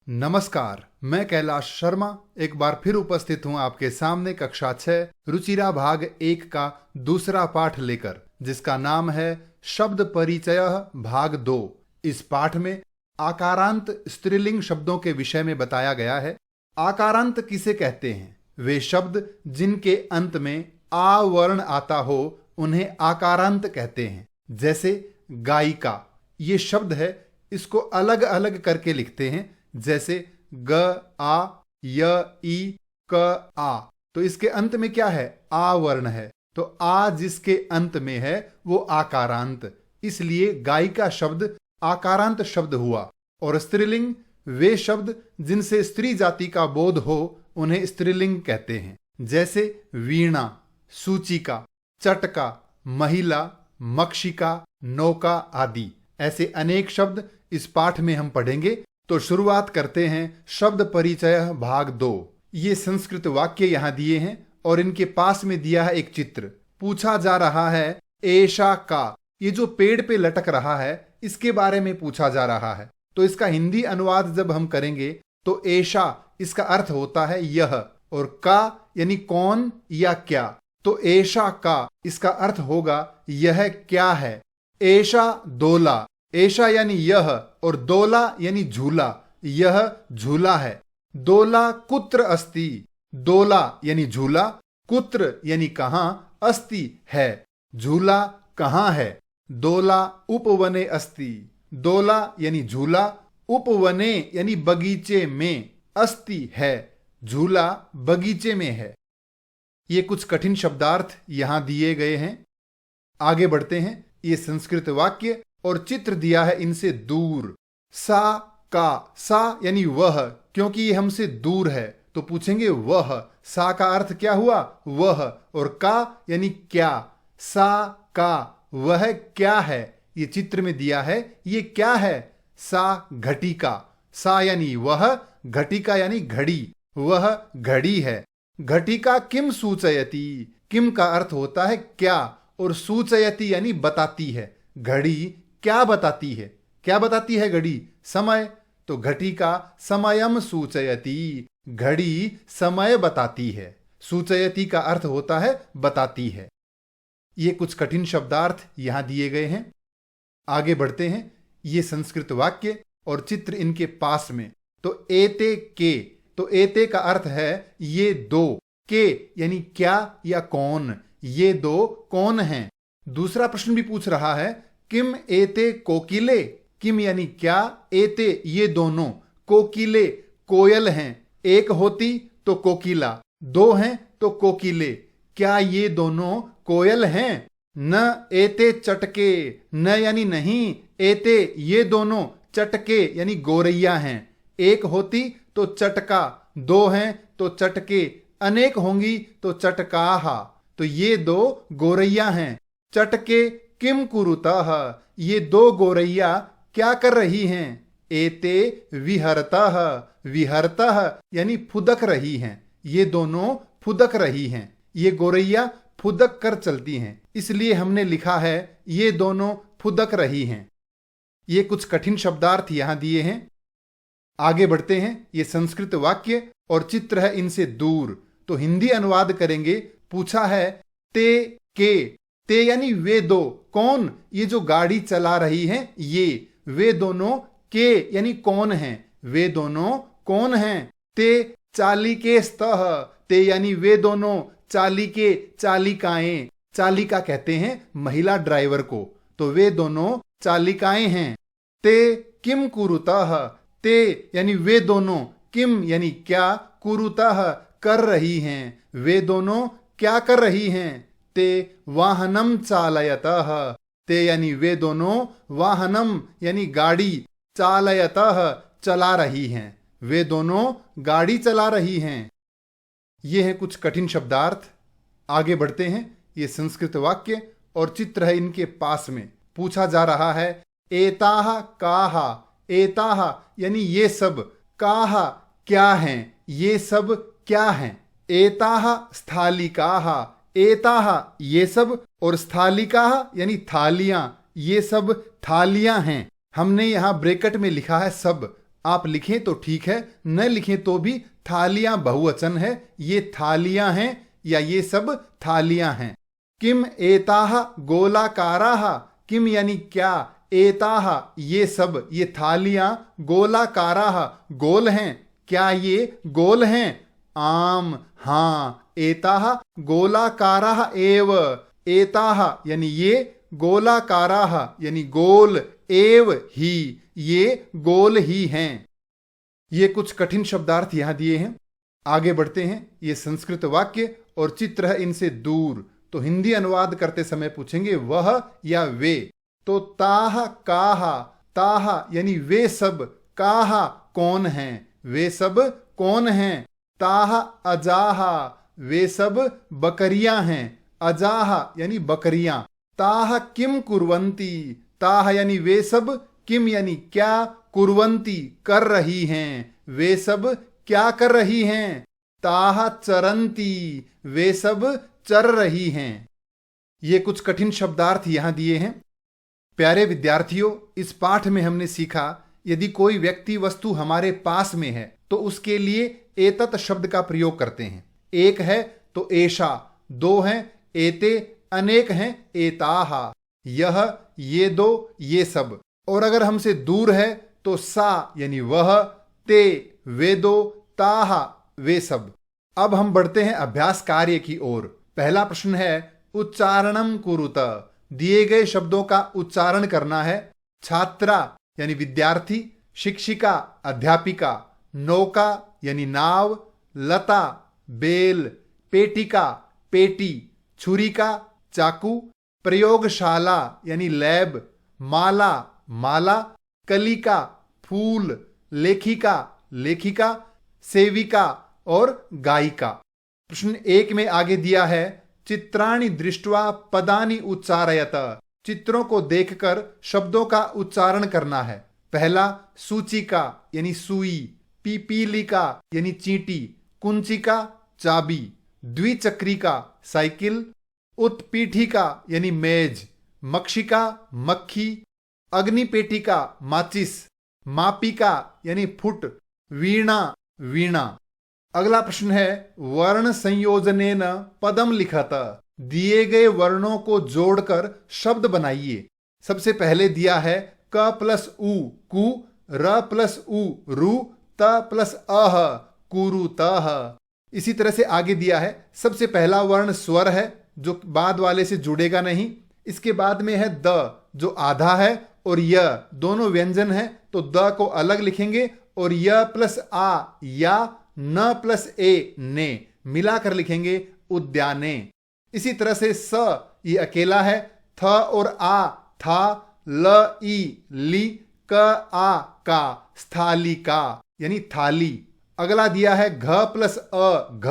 नमस्कार, मैं कैलाश शर्मा एक बार फिर उपस्थित हूं आपके सामने कक्षा 6 रुचिरा भाग 1 का दूसरा पाठ लेकर, जिसका नाम है शब्द परिचय भाग 2। इस पाठ में आकारांत स्त्रीलिंग शब्दों के विषय में बताया गया है। आकारांत किसे कहते हैं? वे शब्द जिनके अंत में आ वर्ण आता हो उन्हें आकारांत कहते हैं। जैसे गायिका, ये शब्द है, इसको अलग अलग करके लिखते हैं, जैसे ग आ य ई क आ। तो इसके अंत में क्या है? आ वर्ण है, तो आ जिसके अंत में है वो आकारांत, इसलिए गायिका शब्द आकारांत शब्द हुआ। और स्त्रीलिंग वे शब्द जिनसे स्त्री जाति का बोध हो उन्हें स्त्रीलिंग कहते हैं। जैसे वीणा, सूचिका, चटका, महिला, मक्षिका, नौका आदि। ऐसे अनेक शब्द इस पाठ में हम पढ़ेंगे। तो शुरुआत करते हैं शब्द परिचय भाग 2। ये संस्कृत वाक्य यहां दिए हैं और इनके पास में दिया है एक चित्र। पूछा जा रहा है ऐशा का, ये जो पेड़ पे लटक रहा है इसके बारे में पूछा जा रहा है। तो इसका हिंदी अनुवाद जब हम करेंगे तो ऐशा इसका अर्थ होता है यह, और का यानी कौन या क्या। तो ऐशा का इसका अर्थ होगा यह क्या है। ऐशा दोला, ऐशा यानी यह और दोला यानी झूला, यह झूला है। दोला कुत्र अस्ति, दोला यानी झूला, कुत्र यानी कहां, अस्ति है, झूला कहां है। दोला उपवने अस्ति, दोला यानी झूला, उपवने यानी बगीचे में, अस्ति है, झूला बगीचे में है। ये कुछ कठिन शब्दार्थ यहां दिए गए हैं। आगे बढ़ते हैं। ये संस्कृत वाक्य और चित्र दिया है इनसे दूर। सा का, सा यानी वह, क्योंकि ये हमसे दूर है तो पूछेंगे वह। सा का अर्थ क्या हुआ? वह। और का यानी क्या। सा का वह क्या है, ये चित्र में दिया है। ये क्या है? सा घटिका, सा यानी वह, घटिका यानी घड़ी, वह घड़ी है। घटिका किम सूचयति, किम का अर्थ होता है क्या, और सूचयति यानी बताती है। घड़ी क्या बताती है? क्या बताती है घड़ी? समय। तो घटिका समयम सूचयति, घड़ी समय बताती है। सूचयति का अर्थ होता है बताती है। ये कुछ कठिन शब्दार्थ यहां दिए गए हैं। आगे बढ़ते हैं। ये संस्कृत वाक्य और चित्र इनके पास में। तो एते के, तो एते का अर्थ है ये दो, के यानी क्या या कौन, ये दो कौन हैं। दूसरा प्रश्न भी पूछ रहा है किम एते कोकिले, किम यानी क्या, एते ये दोनों, कोकिले कोयल हैं, एक होती तो कोकिला, दो हैं तो कोकिले, क्या ये दोनों कोयल हैं। न एते चटके, न यानी नहीं, एते ये दोनों, चटके यानी गोरैया हैं, एक होती तो चटका, दो हैं तो चटके, अनेक होंगी तो चटकाहा। तो ये दो गोरैया हैं। चटके किम कुरुतः, ये दो गोरैया क्या कर रही हैं। एते विहरतः, विहरतः यानी फुदक रही हैं, ये दोनों फुदक रही हैं। ये गोरैया फुदक कर चलती हैं, इसलिए हमने लिखा है ये दोनों फुदक रही हैं। ये कुछ कठिन शब्दार्थ यहां दिए हैं। आगे बढ़ते हैं। ये संस्कृत वाक्य और चित्र है इनसे दूर, तो हिंदी अनुवाद करेंगे। पूछा है ते के, ते यानी वे दो, कौन, ये जो गाड़ी चला रही हैं ये, वे दोनों, के यानी कौन हैं, वे दोनों कौन हैं। ते चालिके स्तः, ते यानी वे दोनों, चालिके चालिकाएं, चालिका कहते हैं महिला ड्राइवर को, तो वे दोनों चालिकाएं हैं। ते किम कुरुतः, ते यानी वे दोनों, किम यानी क्या, कुरुतः कर रही हैं, वे दोनों क्या कर रही हैं। ते वाहनम चालयतः, ते यानी वे दोनों, वाहनम यानी गाड़ी, चालयतः चला रही हैं, वे दोनों गाड़ी चला रही हैं। ये हैं कुछ कठिन शब्दार्थ। आगे बढ़ते हैं। ये संस्कृत वाक्य और चित्र है इनके पास में। पूछा जा रहा है एताह काहा, एताह यानी ये सब, काहा क्या हैं, ये सब क्या हैं। एताह स्थालिकाह, एताह ये सब, और स्थालिकाह यानी थालियां, ये सब थालियां हैं। हमने यहां ब्रैकेट में लिखा है सब, आप लिखें तो ठीक है, न लिखें तो भी थालियां बहुवचन है, ये थालियां हैं या ये सब थालियां हैं। किम एताह गोलाकाराह, किम यानी क्या, एताह ये सब, ये थालियां, गोलाकाराह गोल हैं, क्या ये गोल हैं? आम हां, एताह गोलाकाराह एव, एताह यानी ये, गोलाकाराह यानी गोल, एव ही ये गोल ही हैं। ये कुछ कठिन शब्दार्थ यहां दिए हैं। आगे बढ़ते हैं। ये संस्कृत वाक्य और चित्र है इनसे दूर, तो हिंदी अनुवाद करते समय पूछेंगे वह या वे। तो ताह काहा, ताह यानी वे सब, काहा कौन हैं, वे सब कौन हैं। ताह अजाहा, वे सब बकरियां हैं, अजाहा यानी बकरियां। ताह किम कुर्वंती, ताह यानी वे सब, किम यानी क्या, कुर्वंती कर रही हैं, वे सब क्या कर रही हैं। ताह चरंती, वे सब चर रही हैं। ये कुछ कठिन शब्दार्थ यहां दिए हैं। प्यारे विद्यार्थियों, इस पाठ में हमने सीखा यदि कोई व्यक्ति वस्तु हमारे पास में है तो उसके लिए एतत् शब्द का प्रयोग करते हैं। एक है तो एषा, दो हैं एते, अनेक हैं एताहा, यह, ये दो, ये सब। और अगर हमसे दूर है तो सा यानी वह, ते वे दो, ताहा वे सब। अब हम बढ़ते हैं अभ्यास कार्य की ओर। पहला प्रश्न है उच्चारणम कुरुत, दिए गए शब्दों का उच्चारण करना है। छात्रा यानी विद्यार्थी, शिक्षिका अध्यापिका, नौका यानी नाव, लता बेल, पेटिका पेटी, छुरिका चाकू, प्रयोगशाला यानी लैब, माला माला, कलिका फूल, लेखिका लेखिका, सेविका और गायिका। प्रश्न एक में आगे दिया है चित्राणि दृष्ट्वा पदानि उच्चारयत, चित्रों को देखकर शब्दों का उच्चारण करना है। पहला सूचिका यानी सुई, पीपीलिका यानी चींटी, कुंचिका चाबी, द्विचक्रिका साइकिल, उत्पीठिका यानी मेज, मक्षिका मक्खी, अग्निपेटिका माचिस, मापिका यानी फुट, वीणा वीणा। अगला प्रश्न है वर्ण संयोजनेन पदम लिखत, दिए गए वर्णों को जोड़कर शब्द बनाइए। सबसे पहले दिया है क प्लस उ कु, र प्लस उ रु, त प्लस अह कुरुतः। इसी तरह से आगे दिया है सबसे पहला वर्ण स्वर है जो बाद वाले से जुड़ेगा नहीं। इसके बाद में है द जो आधा है, और य दोनों व्यंजन है तो द को अलग लिखेंगे, और य प्लस आ या, न प्लस ए ने मिलाकर लिखेंगे उद्याने। इसी तरह से स ये अकेला है, थ और आ था, ल ई ली, क आ का स्थालिका यानी थाली। अगला दिया है घ प्लस अ घ,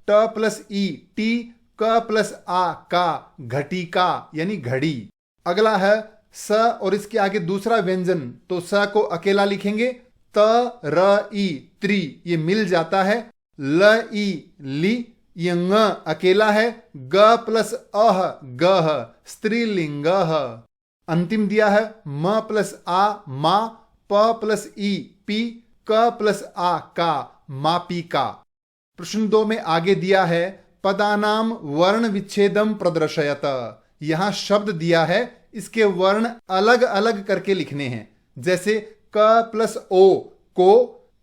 ट प्लस ई टी, क प्लस आ का घटिका यानी घड़ी। अगला है स और इसके आगे दूसरा व्यंजन, तो स को अकेला लिखेंगे, त र ई त्रि ये मिल जाता है, ल ई ली ये ङ अकेला है, ग प्लस अह गह स्त्रीलिंग। अंतिम दिया है म प्लस आ मा, प प्लस ई पी, क प्लस आ का मापिका। प्रश्न 2 में आगे दिया है पदानाम वर्ण विच्छेदम प्रदर्शयत, यहां शब्द दिया है इसके वर्ण अलग अलग करके लिखने हैं। जैसे क प्लस ओ को,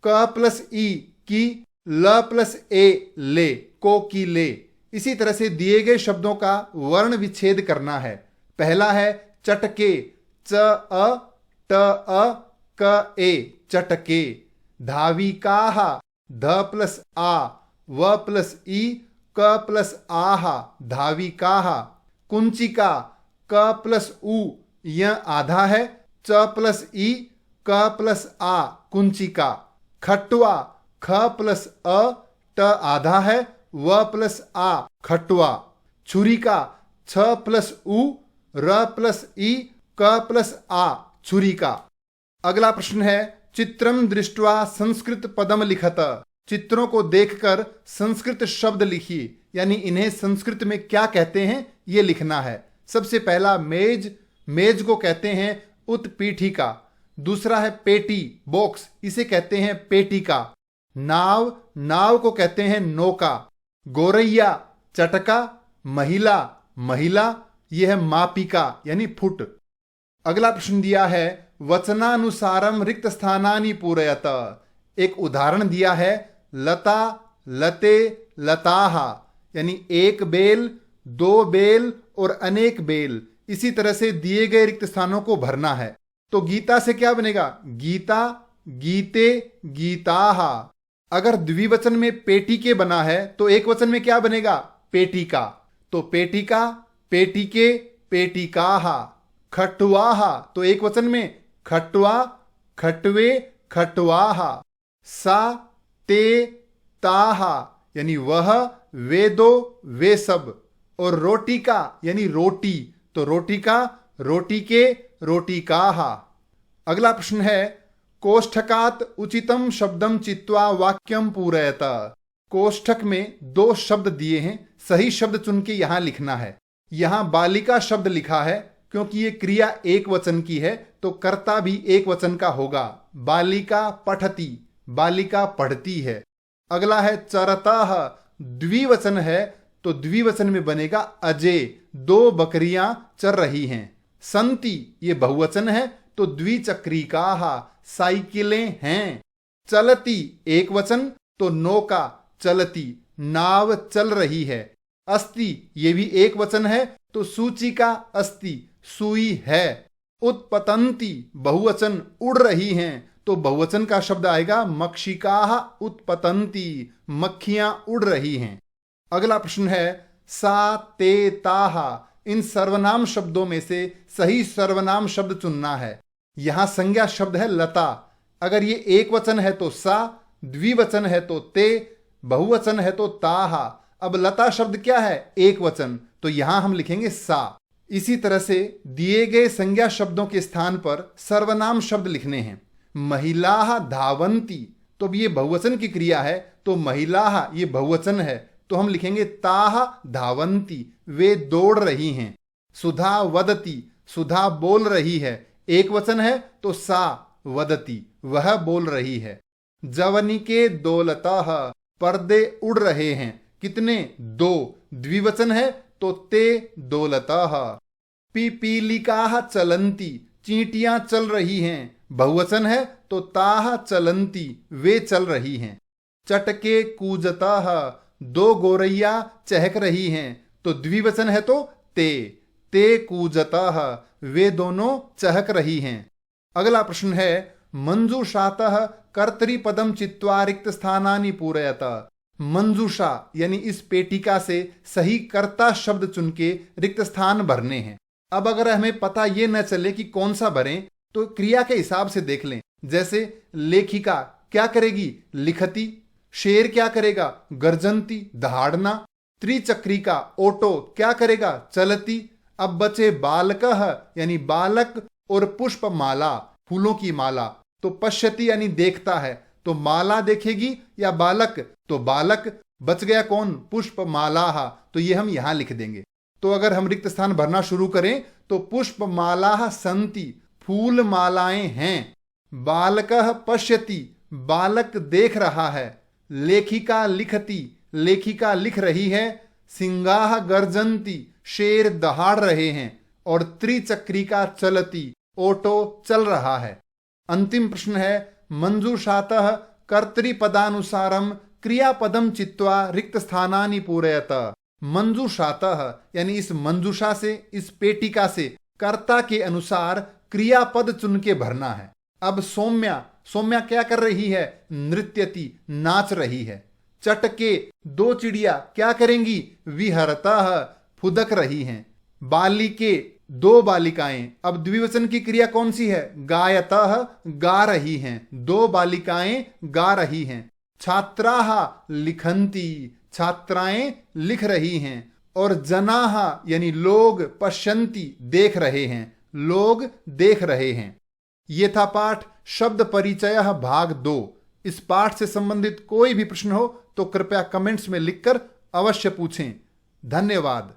क प्लस ई की, ल प्लस ए ले को की ले। इसी तरह से दिए गए शब्दों का वर्ण विच्छेद करना है। पहला है चटके, च अ ट अ क ए चटके। धाविकाहा, ध प्लस आ, व प्लस ई, क प्लस आहा धाविकाहा। कुंचिका, क प्लस उ यह आधा है, च प्लस ई, क प्लस आ कुंचिका। खटुआ, ख प्लस अ, ट आधा है, व प्लस आ खटुआ। छुरिका, छ प्लस उ, र प्लस ई, क प्लस आ छुरिका। अगला प्रश्न है चित्रम दृष्ट्वा संस्कृत पदम लिखत, चित्रों को देखकर संस्कृत शब्द लिखिए, यानी इन्हें संस्कृत में क्या कहते हैं ये लिखना है। सबसे पहला मेज, मेज को कहते हैं उत्पीठिका। दूसरा है पेटी, बॉक्स, इसे कहते हैं पेटिका। नाव, नाव को कहते हैं नौका। गोरैया, चटका। महिला, महिला, यह है मापिका यानी फुट। अगला प्रश्न दिया है वचनानुसारम रिक्त स्थानानि पूरयत। एक उदाहरण दिया है लता, लते, लताहा, यानी एक बेल, दो बेल और अनेक बेल। इसी तरह से दिए गए रिक्त स्थानों को भरना है। तो गीता से क्या बनेगा? गीता, गीते, गीताहा। अगर द्विवचन में पेटिके बना है तो एक वचन में क्या बनेगा? पेटिका। तो पेटिका, पेटिके, पेटिकाहा। खटुआहा, तो एक वचन में खटुआ, खटवे, खटवाहा। सा, ते, ताहा, यानी वह, वे दो, वे सब। और रोटिका यानी रोटी, तो रोटिका, रोटिके, रोटिकाहा। अगला प्रश्न है कोष्ठकात उचितम शब्दम चित्वा वाक्यम पूरयत। कोष्ठक में दो शब्द दिए हैं, सही शब्द चुन के यहां लिखना है। यहां बालिका शब्द लिखा है क्योंकि ये क्रिया एक वचन की है, तो कर्ता भी एक वचन का होगा। बालिका पठती, बालिका पढ़ती है। अगला है चरतः, द्विवचन है तो द्विवचन में बनेगा अजय, दो बकरियां चर रही हैं। संति, ये बहुवचन है तो द्विचक्रिकाहा, साइकिलें हैं। चलती, एक वचन तो नौका चलती, नाव चल रही है। अस्ति, ये भी एक वचन है तो सूचिका अस्ति, सुई है। उत्पतंती, बहुवचन, उड़ रही हैं तो बहुवचन का शब्द आएगा मक्षिकाः उत्पतंती, मक्खियां उड़ रही हैं। अगला प्रश्न है सा, ते, ताहा। इन सर्वनाम शब्दों में से सही सर्वनाम शब्द चुनना है। यहां संज्ञा शब्द है लता। अगर ये एक वचन है तो सा, द्विवचन है तो ते, बहुवचन है तो ताहा। अब लता शब्द क्या है? एक वचन, तो यहां हम लिखेंगे सा। इसी तरह से दिए गए संज्ञा शब्दों के स्थान पर सर्वनाम शब्द लिखने हैं। महिलाः धावन्ति, तो अब ये बहुवचन की क्रिया है तो महिलाः ये बहुवचन है तो हम लिखेंगे ताः धावन्ति, वे दौड़ रही हैं। सुधा वदति, सुधा बोल रही है, एक वचन है तो सा वदति, वह बोल रही है। जवनिके दोलतः, पर्दे उड़ रहे हैं, कितने? दो, द्विवचन है तो ते दोलतः। पिपीलिकाः चलन्ति, चींटियां चल रही हैं, बहुवचन है तो ताः चलन्ति, वे चल रही हैं। चटके कूजतः, दो गोरैया चहक रही हैं, तो द्विवचन है तो ते, ते कूजतः, वे दोनों चहक रही हैं। अगला प्रश्न है मंजूषातः कर्तृपदम चित्वा रिक्त स्थानानि पूरयत। मंजूषा यानी इस पेटिका से सही कर्ता शब्द चुन के रिक्त स्थान भरने हैं। अब अगर हमें पता ये न चले कि कौन सा भरें तो क्रिया के हिसाब से देख लें। जैसे लेखिका क्या करेगी? लिखती। शेर क्या करेगा? गर्जनती, दहाड़ना। त्रिचक्रिका ऑटो क्या करेगा? चलती। अब बचे बालकः यानी बालक और पुष्पमाला फूलों की माला, तो पश्यति यानी देखता है, तो माला देखेगी या बालक? तो बालक। बच गया कौन? पुष्पमालाः, तो ये हम यहां लिख देंगे। तो अगर हम रिक्त स्थान भरना शुरू करें तो पुष्पमालाः सन्ति, फूल मालाएं हैं। बालकः पश्यति, बालक देख रहा है। लेखिका लिखती, लेखिका लिख रही है। सिंगाः गर्जन्ति, शेर दहाड़ रहे हैं। और त्रिचक्रिका चलती, ऑटो चल रहा है। अंतिम प्रश्न है मंजूषातः कर्तृपदानुसारम क्रियापदम चित्वा रिक्त स्थानानि पूरयत। मंजूषातः यानी इस मंजूषा से, इस पेटिका से कर्ता के अनुसार क्रियापद चुन के भरना है। अब सौम्या, सौम्या क्या कर रही है? नृत्यति, नाच रही है। चटके, दो चिड़िया क्या करेंगी? विहरतः, फुदक रही हैं। बालिके, दो बालिकाएं। अब द्विवचन की क्रिया कौन सी है? गायतः, गा रही हैं, दो बालिकाएं गा रही हैं। छात्राः लिखन्ति, छात्राएं लिख रही हैं। और जनाः यानी लोग, पश्यन्ति देख रहे हैं, लोग देख रहे हैं। ये था पाठ शब्द परिचय भाग 2। इस पाठ से संबंधित कोई भी प्रश्न हो तो कृपया कमेंट्स में लिखकर अवश्य पूछें। धन्यवाद।